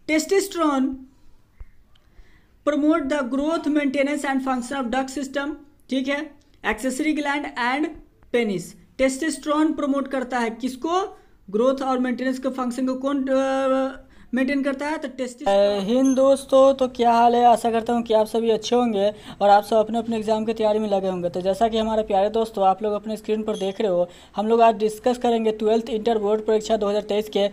Testosterone promote the growth maintenance and function of duct system, ठीक है, accessory gland and penis. Testosterone promote करता है किसको? Growth और मेंटेनेंस के फंक्शन को कौन मेंटेन करता है? तो टेस्टोस्टेरोन। हिंद दोस्तों, तो क्या हाल है? आशा करता हूँ कि आप सभी अच्छे होंगे और आप सब अपने अपने एग्जाम की तैयारी में लगे होंगे। तो जैसा कि हमारे प्यारे दोस्तों आप लोग अपने स्क्रीन पर देख रहे हो, हम लोग आज डिस्कस करेंगे 12th इंटर बोर्ड परीक्षा 2023 के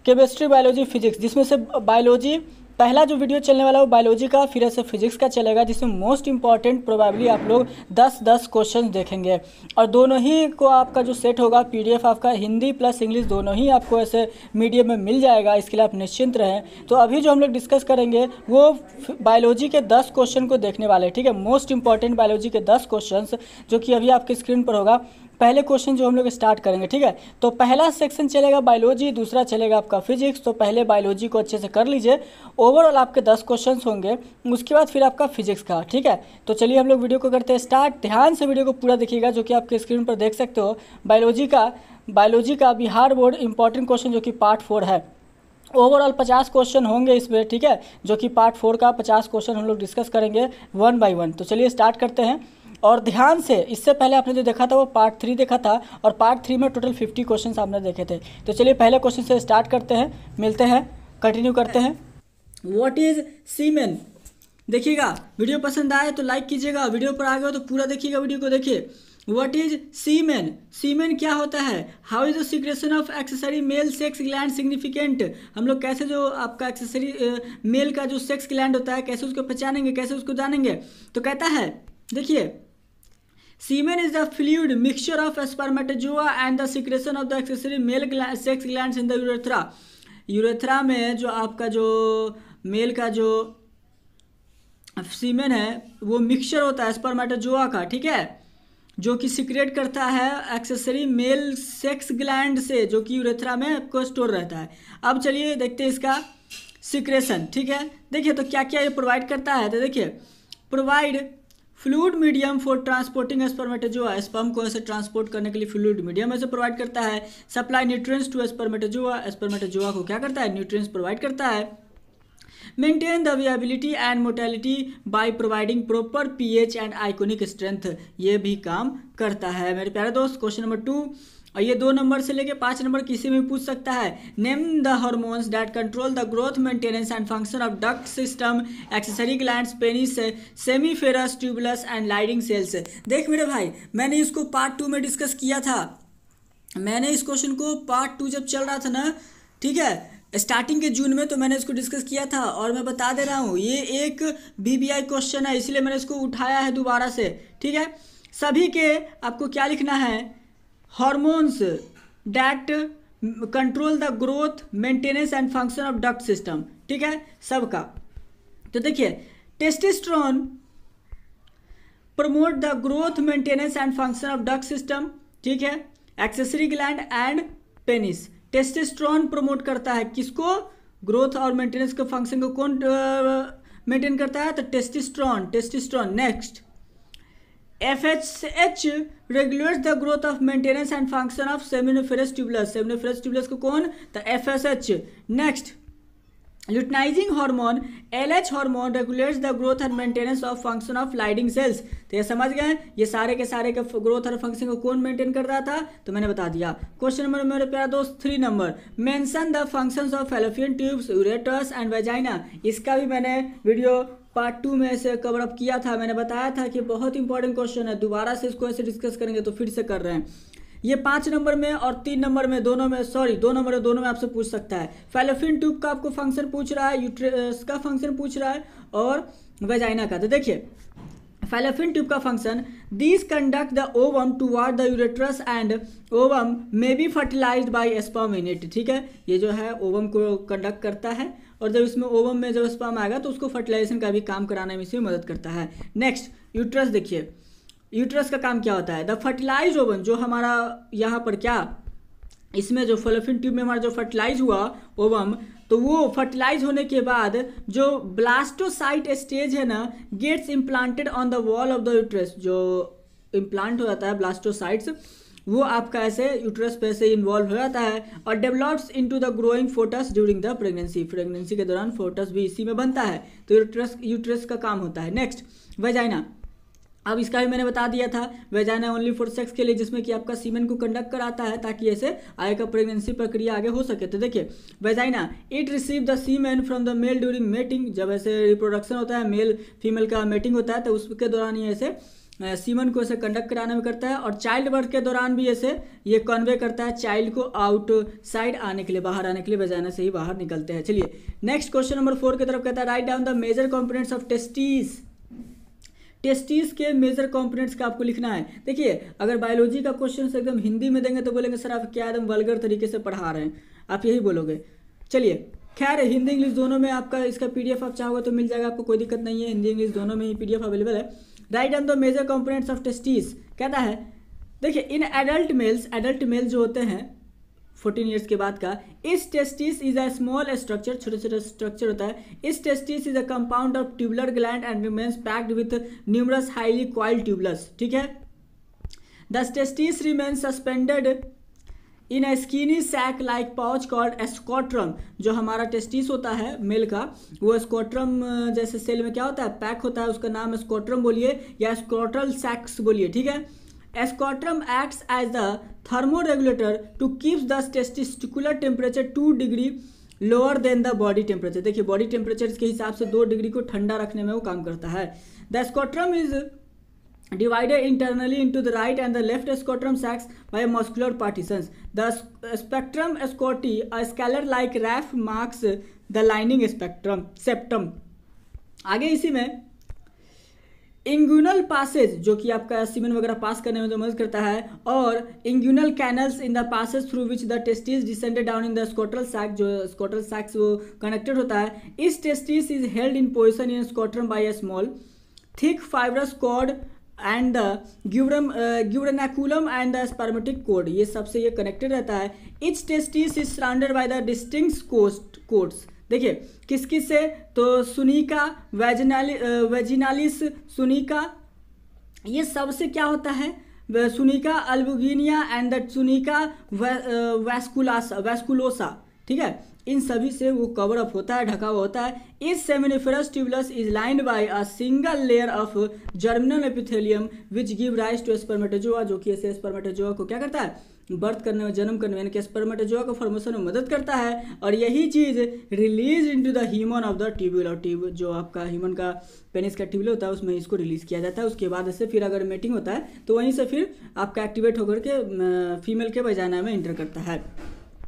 केमिस्ट्री, बायोलॉजी, फिजिक्स, जिसमें से बायोलॉजी पहला जो वीडियो चलने वाला है वो बायोलॉजी का, फिर ऐसे फिजिक्स का चलेगा, जिसमें मोस्ट इंपॉर्टेंट प्रोबेबली आप लोग 10 क्वेश्चन देखेंगे। और दोनों ही को आपका जो सेट होगा पीडीएफ आपका हिंदी प्लस इंग्लिश दोनों ही आपको ऐसे मीडियम में मिल जाएगा, इसके लिए आप निश्चिंत रहें। तो अभी जो हम लोग डिस्कस करेंगे वो बायोलॉजी के 10 क्वेश्चन को देखने वाले हैं, ठीक है। मोस्ट इंपॉर्टेंट बायोलॉजी के 10 क्वेश्चन जो कि अभी आपके स्क्रीन पर होगा। पहले क्वेश्चन जो हम लोग स्टार्ट करेंगे, ठीक है। तो पहला सेक्शन चलेगा बायोलॉजी, दूसरा चलेगा आपका फिजिक्स। तो पहले बायोलॉजी को अच्छे से कर लीजिए, ओवरऑल आपके 10 क्वेश्चंस होंगे, उसके बाद फिर आपका फिजिक्स का, ठीक है। तो चलिए हम लोग वीडियो को करते हैं स्टार्ट। ध्यान से वीडियो को पूरा देखिएगा, जो कि आपके स्क्रीन पर देख सकते हो। बायोलॉजी का बिहार बोर्ड इंपॉर्टेंट क्वेश्चन जो कि पार्ट 4 है। ओवरऑल 50 क्वेश्चन होंगे इसमें, ठीक है, जो कि पार्ट 4 का 50 क्वेश्चन हम लोग डिस्कस करेंगे 1 बाय 1। तो चलिए स्टार्ट करते हैं। और ध्यान से, इससे पहले आपने जो देखा था वो पार्ट 3 देखा था, और पार्ट 3 में टोटल 50 क्वेश्चन आपने देखे थे। तो चलिए पहले क्वेश्चन से स्टार्ट करते हैं, मिलते हैं, कंटिन्यू करते हैं। व्हाट इज सीमेन? देखिएगा, वीडियो पसंद आए तो लाइक कीजिएगा, वीडियो पर आ गए हो तो पूरा देखिएगा, वीडियो को देखिए। व्हाट इज सीमेन? सीमेन क्या होता है? How is the secretion of accessory male sex gland significant? हम लोग कैसे जो आपका एक्सेसरी मेल का जो सेक्स ग्लैंड होता है कैसे उसको पहचानेंगे, कैसे उसको जानेंगे? तो कहता है, देखिए, semen is the fluid mixture of spermatozoa and the secretion of the accessory male sex glands in the urethra। Urethra में जो आपका जो मेल का जो सीमेन है वो मिक्सचर होता है स्पर्मेटोजोआ का, ठीक है, जो कि सिक्रेट करता है एक्सेसरी मेल सेक्स ग्लैंड से, जो कि यूरेथ्रा में आपको स्टोर रहता है। अब चलिए देखते हैं इसका सिक्रेशन, ठीक है। देखिए तो क्या क्या ये प्रोवाइड करता है, तो देखिए, provide fluid medium for transporting spermatozoa, sperm को ऐसे ट्रांसपोर्ट करने के लिए फ्लूइड मीडियम ऐसे प्रोवाइड करता है। Supply nutrients to spermatozoa, spermatozoa को क्या करता है? न्यूट्रिएंट्स प्रोवाइड करता है। Maintain the viability and motility by providing proper pH and ionic strength, ये भी काम करता है मेरे प्यारे दोस्त। क्वेश्चन नंबर 2, और ये 2 नंबर से लेके 5 नंबर किसी में पूछ सकता है। Name the hormones that control the growth maintenance and function of duct system, accessory glands, penis, seminiferous tubules and Leydig cells. देख मेरे भाई, मैंने इसको पार्ट 2 में डिस्कस किया था। मैंने इस क्वेश्चन को पार्ट 2 जब चल रहा था ना, ठीक है, स्टार्टिंग के जून में, तो मैंने इसको डिस्कस किया था। और मैं बता दे रहा हूँ ये एक बीबीआई क्वेश्चन है, इसलिए मैंने इसको उठाया है दोबारा से, ठीक है। सभी के आपको क्या लिखना है? Hormones that control the growth maintenance and function of duct system, ठीक है, सबका। तो देखिए, testosterone promote the growth maintenance and function of duct system, ठीक है, accessory gland and penis. Testosterone promote करता है किसको? ग्रोथ और मेंटेनेंस के फंक्शन को कौन मेंटेन करता है? तो testosterone. Next, FSH regulates the growth of maintenance and function of seminiferous tubulus। seminiferous tubulus को कौन? तो FSH। Next, luteinizing hormone LH hormone regulates the growth and maintenance of function of Leydig cells. तो ये समझ गए, ये सारे के सारे का ग्रोथ और फंक्शन को कौन मेंटेन करता था? तो मैंने बता दिया। क्वेश्चन नंबर मेरे प्यारे दोस्त 3 number, mention the functions of fallopian tubes, यूरेटस एंड वेजाइना। इसका भी मैंने वीडियो पार्ट 2 में ऐसे कवर अप किया था। मैंने बताया था कि बहुत इंपॉर्टेंट क्वेश्चन है, दोबारा से इसको ऐसे डिस्कस करेंगे तो फिर से कर रहे हैं। ये 5 नंबर में और 3 नंबर में, दोनों में, सॉरी 2 नंबर और दोनों में आपसे पूछ सकता है। फैलोपियन ट्यूब का आपको फंक्शन पूछ रहा है, यूट्रस का फंक्शन पूछ रहा है, और वेजाइना का। तो देखिए, फैलोपियन ट्यूब का function, these conduct the ovum toward the uterus and ovum may be fertilized by sperm in it, ठीक है। ये जो है ओवम को कंडक्ट करता है, और जब इसमें ओवम में जब स्पर्म आएगा तो उसको फर्टिलाइजेशन का भी काम कराने में इसमें मदद करता है। Next, uterus. देखिए, यूट्रस का काम क्या होता है? द फर्टिलाइज ओवम, जो हमारा यहाँ पर क्या, इसमें जो फैलोपियन ट्यूब में हमारा जो फर्टिलाइज हुआ ओवम, तो वो फर्टिलाइज होने के बाद जो ब्लास्टोसाइट स्टेज है ना, gets implanted on the wall of the uterus. जो इम्प्लांट हो जाता है ब्लास्टोसाइट्स वो आपका ऐसे यूट्रस पे से इन्वॉल्व हो जाता है और develops into the growing photos during the pregnancy के दौरान फोटस भी इसी में बनता है। तो यूट्रस का काम होता है। नेक्स्ट वेजाइना, अब इसका भी मैंने बता दिया था, वेजाइना ओनली फॉर सेक्स के लिए, जिसमें कि आपका सीमेन को कंडक्ट कराता है ताकि ऐसे आगे का प्रेगनेंसी प्रक्रिया आगे हो सके। तो देखिए vagina, it receive the semen from the male during mating, जब ऐसे रिप्रोडक्शन होता है, मेल फीमेल का मेटिंग होता है तो उसके दौरान ये ऐसे सीमन को ऐसे कंडक्ट कराने में करता है और चाइल्ड बर्थ के दौरान भी ऐसे ये कन्वे करता है चाइल्ड को आउट साइड आने के लिए, बाहर आने के लिए वेजाइना से ही बाहर निकलते हैं। चलिए नेक्स्ट क्वेश्चन नंबर 4 की तरफ कहता है write down the major components of testis. Testis के मेजर कंपोनेंट्स का आपको लिखना है। देखिए अगर बायोलॉजी का क्वेश्चन एकदम हिंदी में देंगे तो बोलेंगे सर आप क्या एकदम वल्गर तरीके से पढ़ा रहे हैं, आप यही बोलोगे। चलिए खैर हिंदी इंग्लिश दोनों में आपका इसका पीडीएफ आप चाहोगे तो मिल जाएगा आपको, कोई दिक्कत नहीं है, हिंदी इंग्लिश दोनों में ही पीडीएफ अवेलेबल है। Write down the major components of testis कहता है, देखिए इन एडल्ट मेल जो होते हैं 14 ईयर्स के बाद का, इस testis is a small structure, छोटे छोटे स्ट्रक्चर होता है। इस testis is a compound of tubular gland and remains packed with numerous highly coiled tubules. ठीक है, the testis remains suspended in a skinny sac like pouch called scrotum. जो हमारा testis होता है मेल का, वो स्कोट्रम जैसे सेल में क्या होता है, पैक होता है, उसका नाम स्कोट्रम बोलिए या स्कोट्रल सैक्स बोलिए। ठीक है, Scrotum acts as the thermoregulator to keep the testicular temperature 2 degree lower than the body temperature. देखिए बॉडी टेम्परेचर के हिसाब से 2 डिग्री को ठंडा रखने में वो काम करता है। The scrotum is divided internally into the right and the left scrotum sacs by muscular partitions. The spectrum scroti, a scalar-like raft, marks the lining septum. आगे इसी में इंग्यूनल पासेज, जो कि आपका सीमेन वगैरह पास करने में तो मदद करता है, और inguinal canals in the passage through which the testis descended down in the scrotal sac, जो स्कोट्रल सैक्स वो कनेक्टेड होता है। इस testis is held in position in scrotum by a small thick fibrous cord and the gubernaculum and the spermatic cord, ये सबसे ये connected रहता है। Each testis is surrounded by the distinct cords. देखिए किस किस से, तो सुनिका, वेजिनालिस सुनिका, ये सबसे क्या होता है, सुनिका अल्बुगिनिया एंड द सुनिका वैस्कुलोसा। ठीक है, इन सभी से वो कवर अप होता है, ढका हुआ होता है। इस seminiferous tubules is lined by a single layer of germinal epithelium which give rise to spermatozoa, जो कि ऐसे स्पर्मेटोजोआ को क्या करता है, बर्थ करने में, जन्म करने में, यानी कि स्पर्मेटोजोआ को फॉर्मेशन में मदद करता है। और यही चीज़ release into the lumen of the tubule, और ट्यूब जो आपका ह्यूमन का पेनिस का ट्यूब्यूल होता है उसमें इसको रिलीज किया जाता है। उसके बाद से फिर अगर मेटिंग होता है तो वहीं से फिर आपका एक्टिवेट होकर के फीमेल के वजाइना में इंटर करता है।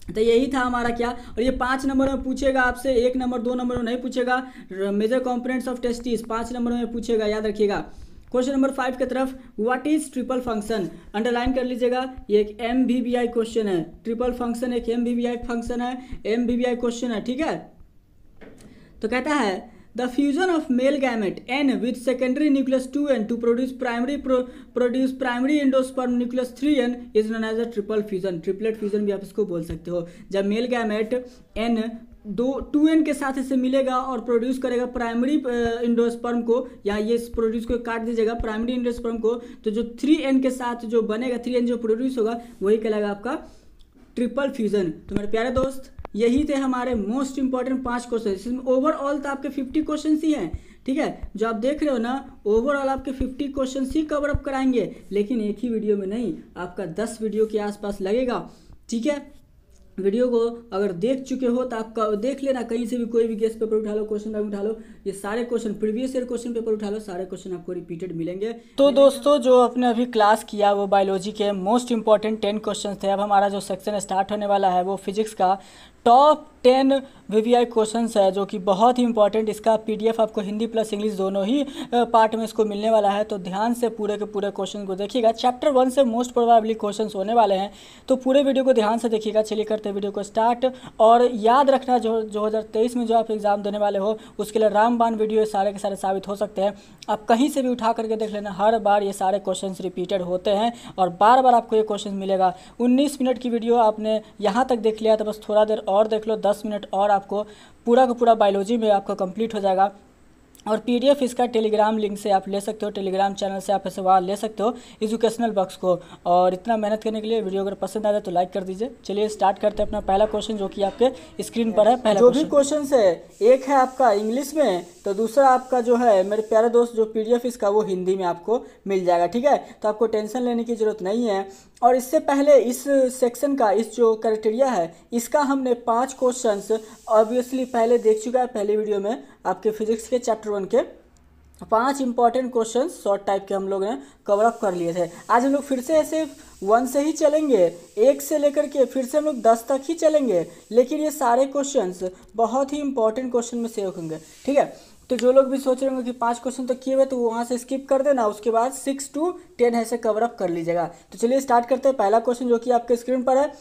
तो यही था हमारा क्या, और ये 5 नंबर में पूछेगा आपसे, 1 नंबर 2 नंबर में नहीं पूछेगा। Major components of testis 5 number में पूछेगा, याद रखिएगा। क्वेश्चन नंबर 5 की तरफ, what is triple function, underline कर लीजिएगा, ये एक MVVI क्वेश्चन है। ट्रिपल फंक्शन एक MVVI फंक्शन है, MVVI क्वेश्चन है। ठीक है, तो कहता है the fusion of male gamete N with secondary nucleus 2N to produce primary endosperm nucleus 3N is known as a triple fusion. Triplet fusion भी आप इसको बोल सकते हो। जब मेल गैमेट N 2N के साथ इसे मिलेगा और प्रोड्यूस करेगा प्राइमरी इंडोस्पर्म को, या ये प्रोड्यूस को काट दीजिएगा प्राइमरी इंडोस्पर्म को, तो जो 3N के साथ जो बनेगा, 3N जो प्रोड्यूस होगा वही कहलाएगा आपका ट्रिपल फ्यूजन। तो मेरे प्यारे दोस्त यही थे हमारे मोस्ट इंपॉर्टेंट 5 क्वेश्चन। इसमें ओवरऑल तो आपके 50 क्वेश्चन ही हैं। ठीक है, जो आप देख रहे हो ना, ओवरऑल आपके 50 क्वेश्चन ही कवर अप कराएंगे, लेकिन एक ही वीडियो में नहीं, आपका 10 वीडियो के आसपास लगेगा। ठीक है, वीडियो को अगर देख चुके हो तो आपका देख लेना, कहीं से भी कोई भी गेस्ट पेपर उठा लो, क्वेश्चन पेपर उठा लो, ये सारे question previous year question paper उठा लो, सारे क्वेश्चन आपको रिपीटेड मिलेंगे। तो दोस्तों जो आपने अभी क्लास किया वो बायोलॉजी के मोस्ट इंपॉर्टेंट 10 क्वेश्चन थे। अब हमारा जो सेक्शन स्टार्ट होने वाला है वो फिजिक्स का टॉप 10 VVI क्वेश्चंस है, जो कि बहुत ही इंपॉर्टेंट। इसका PDF आपको हिंदी प्लस इंग्लिश दोनों ही पार्ट में इसको मिलने वाला है, तो ध्यान से पूरे के पूरे क्वेश्चन को देखिएगा। चैप्टर 1 से मोस्ट प्रोबेबली क्वेश्चंस होने वाले हैं, तो पूरे वीडियो को ध्यान से देखिएगा। चलिए करते हैं वीडियो को स्टार्ट। और याद रखना जो 2023 में जो आप एग्ज़ाम देने वाले हो उसके लिए रामबाण वीडियो सारे के सारे साबित हो सकते हैं। आप कहीं से भी उठा करके देख लेना, हर बार ये सारे क्वेश्चन रिपीटेड होते हैं और बार बार आपको ये क्वेश्चन मिलेगा। 19 मिनट की वीडियो आपने यहाँ तक देख लिया तो बस थोड़ा देर और देख लो, 10 मिनट और आपको पूरा का पूरा बायोलॉजी में आपका कंप्लीट हो जाएगा। और पीडीएफ इसका टेलीग्राम लिंक से आप ले सकते हो, टेलीग्राम चैनल से आप ऐसे वहाँ ले सकते हो एजुकेशनल बॉक्स को। और इतना मेहनत करने के लिए वीडियो अगर पसंद आए तो लाइक कर दीजिए। चलिए स्टार्ट करते हैं अपना पहला क्वेश्चन, जो कि आपके स्क्रीन पर है। पहला जो भी क्वेश्चन है, एक है आपका इंग्लिश में, तो दूसरा आपका जो है मेरे प्यारे दोस्त जो पीडीएफ इसका वो हिंदी में आपको मिल जाएगा, ठीक है। तो आपको टेंशन लेने की ज़रूरत नहीं है। और इससे पहले इस सेक्शन का इस जो क्राइटेरिया है इसका हमने 5 क्वेश्चंस ऑब्वियसली पहले देख चुका है। पहले वीडियो में आपके फिजिक्स के चैप्टर 1 के 5 इंपॉर्टेंट क्वेश्चंस शॉर्ट टाइप के हम लोग ने कवर अप कर लिए थे। आज हम लोग फिर से ऐसे 1 से ही चलेंगे, 1 से लेकर के फिर से हम लोग 10 तक ही चलेंगे, लेकिन ये सारे क्वेश्चंस बहुत ही इंपॉर्टेंट क्वेश्चन में से होंगे, ठीक है। तो जो लोग भी सोच रहे होंगे कि 5 क्वेश्चन तो किए हुए, तो वहाँ से स्किप कर देना, उसके बाद 6 to 10 ऐसे कवर अप कर लीजिएगा। तो चलिए स्टार्ट करते हैं। पहला क्वेश्चन जो कि आपके स्क्रीन पर है,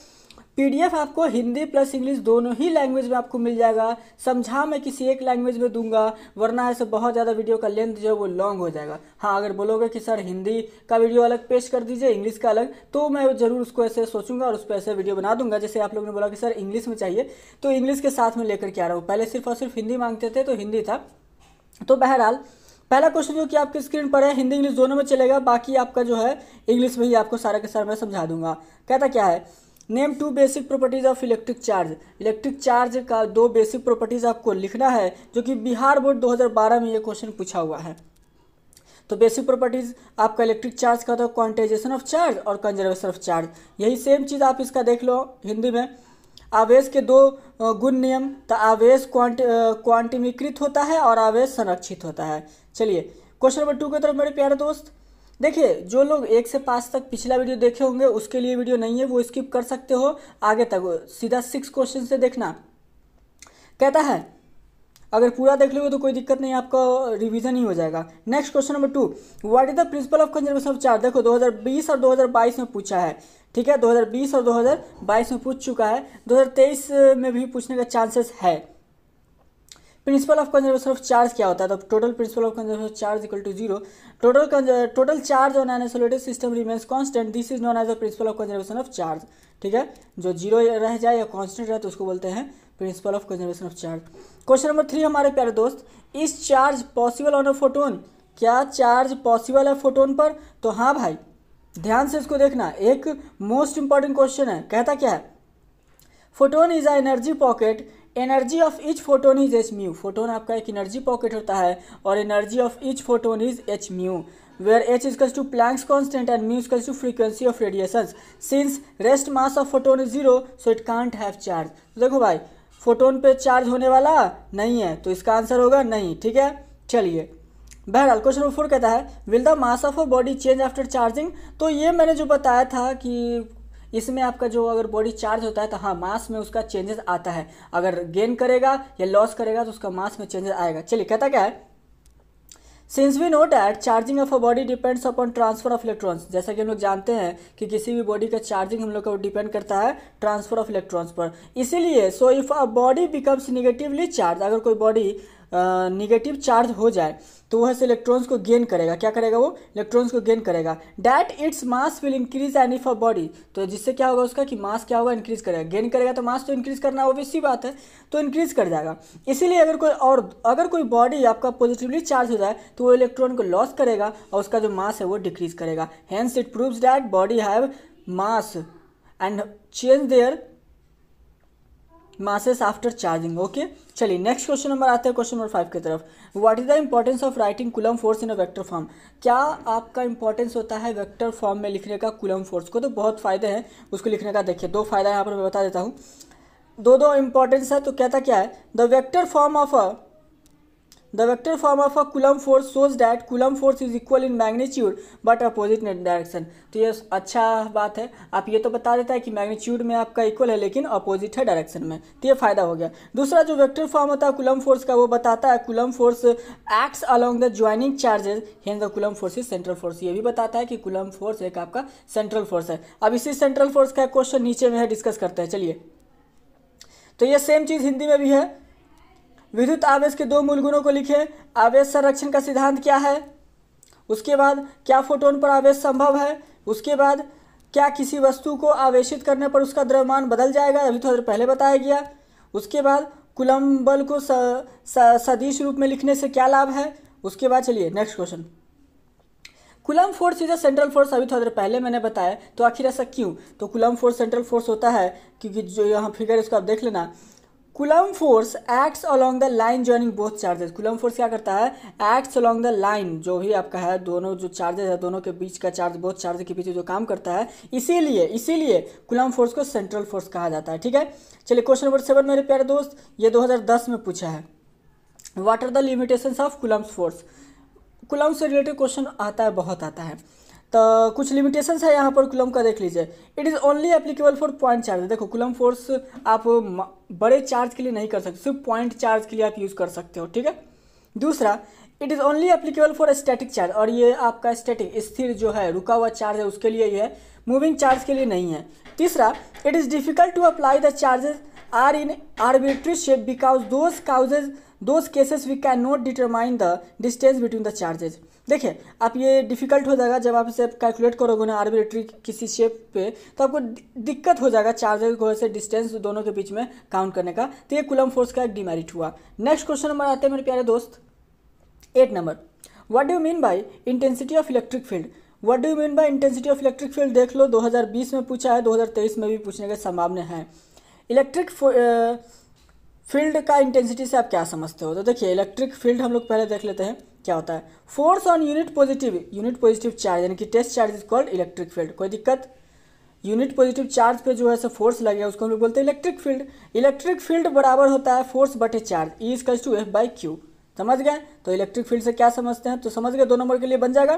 पीडीएफ आपको हिंदी प्लस इंग्लिश दोनों ही लैंग्वेज में आपको मिल जाएगा। समझा मैं किसी एक लैंग्वेज में दूंगा, वरना ऐसे बहुत ज़्यादा वीडियो का लेंथ जो है वो लॉन्ग हो जाएगा। हाँ, अगर बोलोगे कि सर हिंदी का वीडियो अलग पेश कर दीजिए, इंग्लिश का अलग, तो मैं ज़रूर उसको ऐसे सोचूंगा और उस पर ऐसे वीडियो बना दूंगा। जैसे आप लोगों ने बोला कि सर इंग्लिश में चाहिए, तो इंग्लिश के साथ में लेकर के आ रहा हूँ। पहले सिर्फ और सिर्फ हिंदी मांगते थे तो हिंदी था। तो बहरहाल पहला क्वेश्चन जो कि आपकी स्क्रीन पर है, हिंदी इंग्लिश दोनों में चलेगा, बाकी आपका जो है इंग्लिश में ही आपको सारा के सारा मैं समझा दूंगा। कहता क्या है, name 2 basic properties of electric charge. Electric charge का 2 बेसिक प्रॉपर्टीज आपको लिखना है, जो कि बिहार बोर्ड 2012 में ये क्वेश्चन पूछा हुआ है। तो बेसिक प्रॉपर्टीज आपका इलेक्ट्रिक चार्ज का तो क्वांटाइजेशन ऑफ चार्ज और कंजर्वेशन ऑफ चार्ज, यही सेम चीज़ आप इसका देख लो हिंदी में। आवेश के 2 गुण नियम, तो आवेश क्वांटिमीकृत होता है और आवेश संरक्षित होता है। चलिए क्वेश्चन नंबर 2 की तरफ मेरे प्यारे दोस्त। देखिए, जो लोग 1 से 5 तक पिछला वीडियो देखे होंगे उसके लिए वीडियो नहीं है, वो स्किप कर सकते हो, आगे तक सीधा 6 क्वेश्चन से देखना। कहता है अगर पूरा देख लोगे तो कोई दिक्कत नहीं, आपका रिवीजन ही हो जाएगा। Next question number 2, what is the principle of conservation of charge. देखो 2020 और 2022 में पूछा है, ठीक है। 2020 और 2022 में पूछ चुका है, 2023 में भी पूछने का चांसेस है। Principle of conservation of charge क्या होता है, तो total principle of conservation of charge equal to 0, total charge on an isolated system remains constant, this is known as the principle of conservation of charge, ठीक है। जो 0 रह जाए या कांस्टेंट रहे तो उसको बोलते हैं principal of conservation of charge. Question number 3 हमारे प्यारे दोस्त, is charge possible on a photon. क्या चार्ज पॉसिबल है फोटोन पर, तो हाँ भाई, ध्यान से इसको देखना, एक मोस्ट इंपॉर्टेंट क्वेश्चन है। कहता क्या है, photon is a energy pocket, energy of each photon is h mu. Photon आपका एक एनर्जी पॉकेट होता है और energy of each photon is h mu, where h equals to Planck's constant and mu equals to frequency of radiations. Since rest mass of photon is 0 so it can't have charge. देखो भाई, photon पे charge होने वाला नहीं है, तो इसका answer होगा नहीं, ठीक है। चलिए बहरहाल क्वेश्चन नंबर 4 कहता है, will the mass of a body change after charging. तो ये मैंने जो बताया था कि इसमें आपका जो अगर बॉडी चार्ज होता है तो हाँ, मास में उसका चेंजेस आता है, अगर गेन करेगा या लॉस करेगा तो उसका मास में चेंजेस आएगा। चलिए कहता क्या है, since we know that charging of a body depends upon transfer of electrons. जैसा कि हम लोग जानते हैं कि किसी भी बॉडी का चार्जिंग हम लोग का डिपेंड करता है ट्रांसफर ऑफ इलेक्ट्रॉन्स पर। इसीलिए so if a body becomes negatively charge, अगर कोई बॉडी निगेटिव चार्ज हो जाए तो वह इलेक्ट्रॉन्स को गेन करेगा। क्या करेगा, वो इलेक्ट्रॉन्स को गेन करेगा। That its mass will increase and if a body, तो जिससे क्या होगा उसका कि मास क्या होगा, इंक्रीज करेगा। गेन करेगा तो मास तो इंक्रीज करना ऑब्वियस सी बात है, तो इंक्रीज कर जाएगा। इसीलिए अगर कोई बॉडी आपका पॉजिटिवली चार्ज हो जाए तो वो इलेक्ट्रॉन को लॉस करेगा और उसका जो मास है वो डिक्रीज करेगा। Hence it proves that body have mass and change their masses after charging. Okay, चलिए नेक्स्ट क्वेश्चन नंबर आते हैं क्वेश्चन नंबर 5 की तरफ। What is the importance of writing coulomb force in a vector form. क्या आपका importance होता है vector form में लिखने का कूलम्ब फोर्स को, तो बहुत फायदे हैं उसको लिखने का। देखिए 2 फायदा यहाँ पर मैं बता देता हूँ, दो इंपॉर्टेंस है। तो कहता क्या है, the vector form of a coulomb force shows that coulomb force is equal in magnitude but opposite direction. तो ये अच्छा बात है, आप ये तो बता देता है कि मैग्नीट्यूड में आपका इक्वल है लेकिन अपोजिट है डायरेक्शन में, तो ये फायदा हो गया। दूसरा जो वेक्टर फॉर्म होता है कूलम्ब फोर्स का, वो बताता है coulomb force acts along the joining charges, hence the coulomb force is central force. ये भी बताता है कि कूलम्ब फोर्स एक आपका सेंट्रल फोर्स है। अब इसी सेंट्रल फोर्स का क्वेश्चन नीचे में है, डिस्कस करते हैं। चलिए, तो ये सेम चीज़ हिंदी में भी है। विद्युत आवेश के 2 मूल गुणों को लिखें। आवेश संरक्षण का सिद्धांत क्या है, उसके बाद क्या फोटोन पर आवेश संभव है, उसके बाद क्या किसी वस्तु को आवेशित करने पर उसका द्रव्यमान बदल जाएगा, अभी थोड़ा देर पहले बताया गया। उसके बाद कूलम्ब बल को सदिश रूप में लिखने से क्या लाभ है। उसके बाद चलिए next question. Coulomb force is a central force, अभी थोड़ा देर पहले मैंने बताया, तो आखिर ऐसा क्यों। तो कूलम्ब फोर्स सेंट्रल फोर्स होता है क्योंकि जो यहाँ फिगर इसको आप देख लेना, coulomb force acts along the line joining both charges. Coulomb force क्या करता है, एक्ट्स अलोंग द लाइन, जो भी आपका है दोनों जो चार्जेस है दोनों के बीच का चार्ज बोथ चार्ज के पीछे जो काम करता है, इसीलिए कूलम्ब फोर्स को सेंट्रल फोर्स कहा जाता है। ठीक है, चलिए क्वेश्चन नंबर 7 मेरे प्यारे दोस्त, ये 2010 में पूछा है। What are the limitations of Coulomb force. Coulomb से रिलेटेड क्वेश्चन आता है, बहुत आता है, तो कुछ लिमिटेशंस है यहाँ पर कूलम्ब का, देख लीजिए। It is only applicable for point charge. देखो कूलम्ब फोर्स आप बड़े चार्ज के लिए नहीं कर सकते, सिर्फ पॉइंट चार्ज के लिए आप यूज़ कर सकते हो। ठीक है, दूसरा it is only applicable for static charge, और ये आपका स्टैटिक स्थिर जो है रुका हुआ चार्ज है उसके लिए ये है, मूविंग चार्ज के लिए नहीं है। तीसरा, it is difficult to apply the charges are in arbitrary shape because those cases we can not determine the distance between the charges. देखिए आप ये डिफिकल्ट हो जाएगा जब आप इसे कैलकुलेट करोगे ना आर्बिट्री किसी शेप पे, तो आपको दिक्कत हो जाएगा चार्जेस को ऐसे डिस्टेंस दोनों के बीच में काउंट करने का। तो ये कूलम्ब फोर्स का एक डिमेरिट हुआ। नेक्स्ट क्वेश्चन नंबर आते हैं मेरे प्यारे दोस्त 8 number. What do you mean by intensity of electric field. What do you mean by intensity of electric field, देख लो 2020 में पूछा है, 2023 में भी पूछने की संभावना है। इलेक्ट्रिक फील्ड का इंटेंसिटी से आप क्या समझते हो। तो देखिए इलेक्ट्रिक फील्ड हम लोग पहले देख लेते हैं क्या होता है। Force on unit positive charge यानी कि test charge is called electric field. कोई दिक्कत, यूनिट पॉजिटिव चार्ज पे जो है सो फोर्स लगेगा उसको हम लोग बोलते हैं इलेक्ट्रिक फील्ड। इलेक्ट्रिक फील्ड बराबर होता है फोर्स बटे charge, E equals to F by Q. समझ गए, तो इलेक्ट्रिक फील्ड से क्या समझते हैं, तो समझ गए, 2 नंबर के लिए बन जाएगा।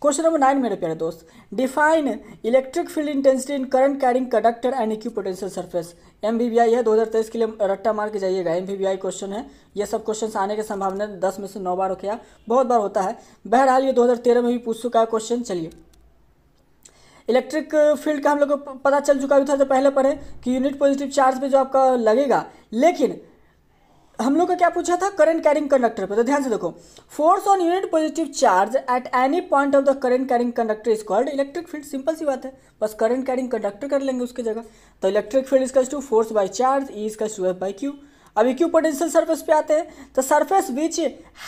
क्वेश्चन नंबर 9 मेरे प्यारे दोस्त, define electric field intensity in current carrying conductor and equipotential surface. MVVI है, 2023 के लिए रट्टा मार के जाइएगा, MVVI क्वेश्चन है। ये सब क्वेश्चन आने की संभावना 10 में से 9 बार हो गया, बहुत बार होता है। बहरहाल ये 2013 में भी पूछ चुका है क्वेश्चन। चलिए इलेक्ट्रिक फील्ड का हम लोग को पता चल चुका भी था, तो पहले पढ़े कि यूनिट पॉजिटिव चार्ज पे जो आपका लगेगा, लेकिन हम लोग का क्या पूछा था करंट कैरिंग कंडक्टर पे। तो ध्यान से देखो, force on unit positive charge at any point of the current carrying conductor is called electric field. Simple सी बात है, बस करंट कैरिंग कंडक्टर कर लेंगे उसकी जगह। तो electric field equals to force by charge, E equals to F by Q. अब इक्विपोटेंशियल सरफेस पे आते हैं, तो surface which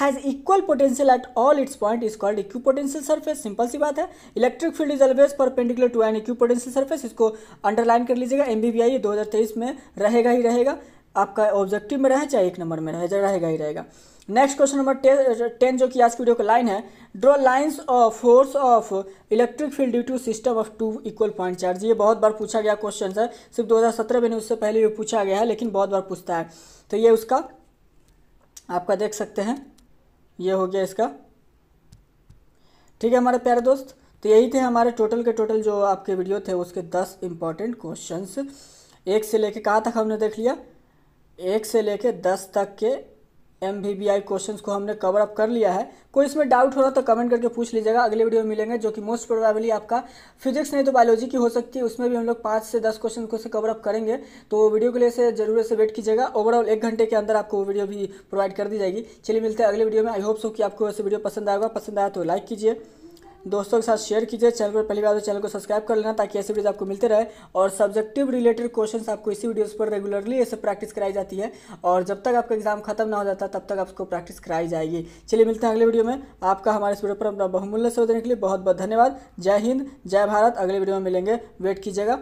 has equal potential at all its point is called equipotential surface. Simple सी बात है, electric field is always perpendicular to an equipotential surface. इसको underline कर लीजिएगा, MVVI 2023 में रहेगा ही रहेगा, आपका ऑब्जेक्टिव में रहे चाहे 1 नंबर में रहे, रहेगा ही रहेगा। नेक्स्ट क्वेश्चन नंबर 10 जो कि आज की वीडियो का लाइन है, draw lines of force of electric field due to system of 2 equal point charge. ये बहुत बार पूछा गया क्वेश्चन है, सिर्फ 2017 में नहीं, उससे पहले भी पूछा गया है, लेकिन बहुत बार पूछता है। तो ये उसका आपका देख सकते हैं, ये हो गया इसका। ठीक है हमारे प्यारे दोस्त, तो यही थे हमारे टोटल के टोटल जो आपके वीडियो थे उसके 10 इंपॉर्टेंट क्वेश्चंस। 1 से लेके कहाँ तक हमने देख लिया, 1 से लेके 10 तक के MVVI क्वेश्चंस को हमने कवर अप कर लिया है। कोई इसमें डाउट हो रहा तो कमेंट करके पूछ लीजिएगा, अगले वीडियो में मिलेंगे, जो कि मोस्ट प्रोबेबली आपका फिजिक्स नहीं तो बायोलॉजी की हो सकती है, उसमें भी हम लोग 5 से 10 क्वेश्चन को से कवर अप करेंगे। तो वीडियो के लिए से जरूर से वेट कीजिएगा, ओवरऑल 1 घंटे के अंदर आपको वो वीडियो भी प्रोवाइड कर दी जाएगी। चलिए मिलते हैं अगले वीडियो में। आई होप सो कि आपको ऐसे वीडियो पसंद आएगा, पसंद आया तो लाइक कीजिए, दोस्तों के साथ शेयर कीजिए, चैनल पर पहली बार तो चैनल को सब्सक्राइब कर लेना ताकि ऐसे वीडियोस आपको मिलते रहे। और सब्जेक्टिव रिलेटेड क्वेश्चंस आपको इसी वीडियोस पर रेगुलरली ऐसे प्रैक्टिस कराई जाती है, और जब तक आपका एग्जाम खत्म ना हो जाता तब तक आपको प्रैक्टिस कराई जाएगी। चलिए मिलते हैं अगले वीडियो में। आपका हमारे इस वीडियो पर अपना बहुमूल्य समय देने के लिए बहुत बहुत धन्यवाद। जय हिंद, जय भारत। अगले वीडियो में मिलेंगे, वेट कीजिएगा।